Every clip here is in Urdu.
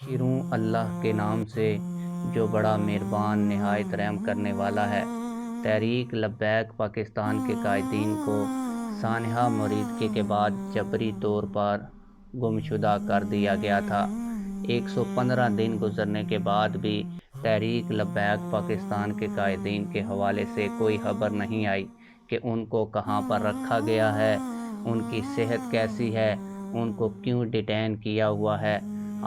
شروع اللہ کے نام سے جو بڑا مہربان نہایت رحم کرنے والا ہے۔ تحریک لبیک پاکستان کے قائدین کو سانحہ مریدگی کے بعد جبری طور پر گمشدہ کر دیا گیا تھا۔ 115 دن گزرنے کے بعد بھی تحریک لبیک پاکستان کے قائدین کے حوالے سے کوئی خبر نہیں آئی کہ ان کو کہاں پر رکھا گیا ہے، ان کی صحت کیسی ہے، ان کو کیوں ڈیٹین کیا ہوا ہے۔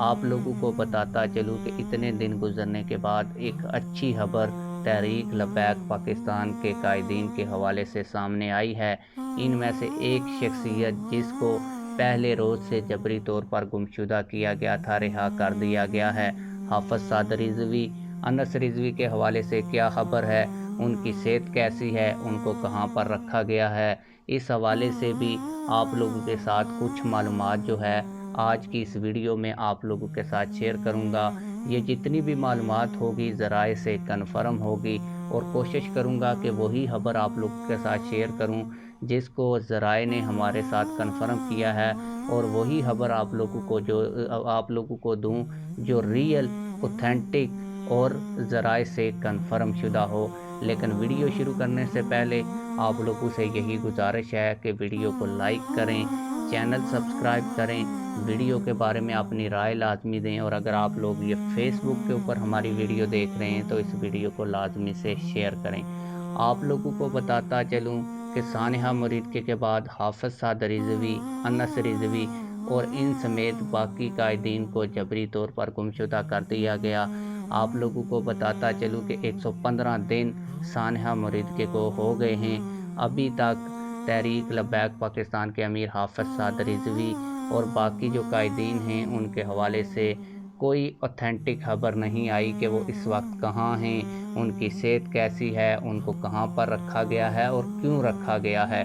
آپ لوگوں کو بتاتا چلوں کہ اتنے دن گزرنے کے بعد ایک اچھی خبر تحریک لبیک پاکستان کے قائدین کے حوالے سے سامنے آئی ہے۔ ان میں سے ایک شخصیت جس کو پہلے روز سے جبری طور پر گمشدہ کیا گیا تھا، رہا کر دیا گیا ہے۔ حافظ سعد رضوی۔ انس رضوی کے حوالے سے کیا خبر ہے، ان کی صحت کیسی ہے، ان کو کہاں پر رکھا گیا ہے، اس حوالے سے بھی آپ لوگوں کے ساتھ کچھ معلومات جو ہے آج کی اس ویڈیو میں آپ لوگوں کے ساتھ شیئر کروں گا۔ یہ جتنی بھی معلومات ہوگی ذرائع سے کنفرم ہوگی اور کوشش کروں گا کہ وہی خبر آپ لوگوں کے ساتھ شیئر کروں جس کو ذرائع نے ہمارے ساتھ کنفرم کیا ہے، اور وہی خبر آپ لوگوں کو دوں جو ریئل، اوتھینٹک اور ذرائع سے کنفرم شدہ ہو۔ لیکن ویڈیو شروع کرنے سے پہلے آپ لوگوں سے یہی گزارش ہے کہ ویڈیو کو لائک کریں، چینل سبسکرائب کریں، ویڈیو کے بارے میں اپنی رائے لازمی دیں، اور اگر آپ لوگ یہ فیس بک کے اوپر ہماری ویڈیو دیکھ رہے ہیں تو اس ویڈیو کو لازمی سے شیئر کریں۔ آپ لوگوں کو بتاتا چلوں کہ سانحہ مریدگی کے بعد حافظ سعد رضوی، انس رضوی اور ان سمیت باقی قائدین کو جبری طور پر گمشدہ کر دیا گیا۔ آپ لوگوں کو بتاتا چلوں کہ 115 دن سانحہ مریدگی کو ہو گئے ہیں، ابھی تک تحریک لبیک پاکستان کے امیر حافظ سعد رضوی اور باقی جو قائدین ہیں ان کے حوالے سے کوئی اوتھینٹک خبر نہیں آئی کہ وہ اس وقت کہاں ہیں، ان کی صحت کیسی ہے، ان کو کہاں پر رکھا گیا ہے اور کیوں رکھا گیا ہے۔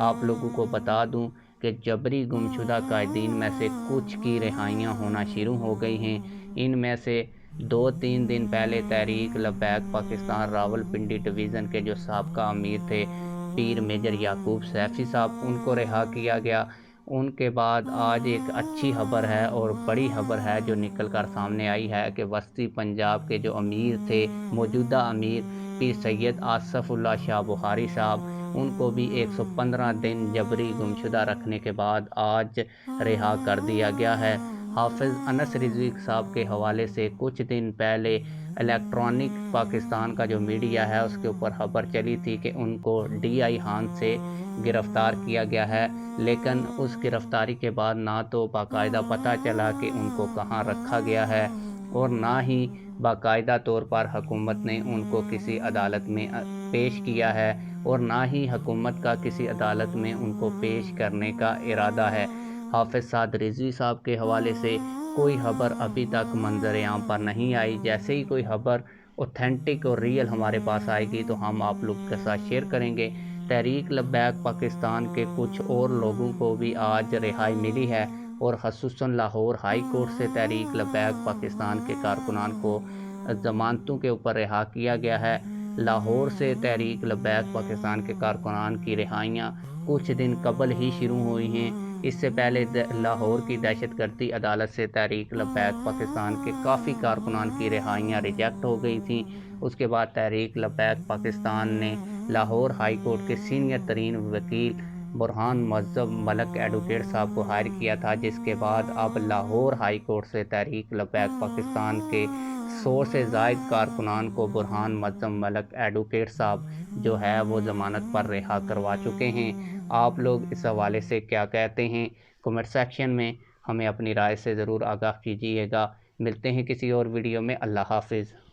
آپ لوگوں کو بتا دوں کہ جبری گمشدہ قائدین میں سے کچھ کی رہائیاں ہونا شروع ہو گئی ہیں۔ ان میں سے 2-3 دن پہلے تحریک لبیک پاکستان راولپنڈی ڈویژن کے جو سابقہ امیر تھے پیر میجر یعقوب سیفی صاحب، ان کو رہا کیا گیا۔ ان کے بعد آج ایک اچھی خبر ہے اور بڑی خبر ہے جو نکل کر سامنے آئی ہے کہ وسطی پنجاب کے جو امیر تھے، موجودہ امیر پیر سید آصف اللہ شاہ بخاری صاحب، ان کو بھی 115 دن جبری گمشدہ رکھنے کے بعد آج رہا کر دیا گیا ہے۔ حافظ انس رضوی صاحب کے حوالے سے کچھ دن پہلے الیکٹرانک پاکستان کا جو میڈیا ہے اس کے اوپر خبر چلی تھی کہ ان کو ڈی آئی ہان سے گرفتار کیا گیا ہے، لیکن اس گرفتاری کے بعد نہ تو باقاعدہ پتہ چلا کہ ان کو کہاں رکھا گیا ہے، اور نہ ہی باقاعدہ طور پر حکومت نے ان کو کسی عدالت میں پیش کیا ہے، اور نہ ہی حکومت کا کسی عدالت میں ان کو پیش کرنے کا ارادہ ہے۔ حافظ سعد رضوی صاحب کے حوالے سے کوئی خبر ابھی تک منظر عام پر نہیں آئی۔ جیسے ہی کوئی خبر اوتھینٹک اور ریئل ہمارے پاس آئے گی تو ہم آپ لوگ کے ساتھ شیئر کریں گے۔ تحریک لبیک پاکستان کے کچھ اور لوگوں کو بھی آج رہائی ملی ہے، اور خصوصاً لاہور ہائی کورٹ سے تحریک لبیک پاکستان کے کارکنان کو ضمانتوں کے اوپر رہا کیا گیا ہے۔ لاہور سے تحریک لبیک پاکستان کے کارکنان کی رہائیاں کچھ دن قبل ہی شروع ہوئی ہیں۔ اس سے پہلے لاہور کی دہشت گردی عدالت سے تحریک لبیک پاکستان کے کافی کارکنان کی رہائیاں ریجیکٹ ہو گئی تھیں۔ اس کے بعد تحریک لبیک پاکستان نے لاہور ہائی کورٹ کے سینئر ترین وکیل برہان معظم ملک ایڈوکیٹ صاحب کو ہائر کیا تھا، جس کے بعد اب لاہور ہائی کورٹ سے تحریک لبیک پاکستان کے 100 سے زائد کارکنان کو برہان معظم ملک ایڈوکیٹ صاحب جو ہے وہ ضمانت پر رہا کروا چکے ہیں۔ آپ لوگ اس حوالے سے کیا کہتے ہیں، کمنٹ سیکشن میں ہمیں اپنی رائے سے ضرور آگاہ کیجیے گا۔ ملتے ہیں کسی اور ویڈیو میں۔ اللہ حافظ۔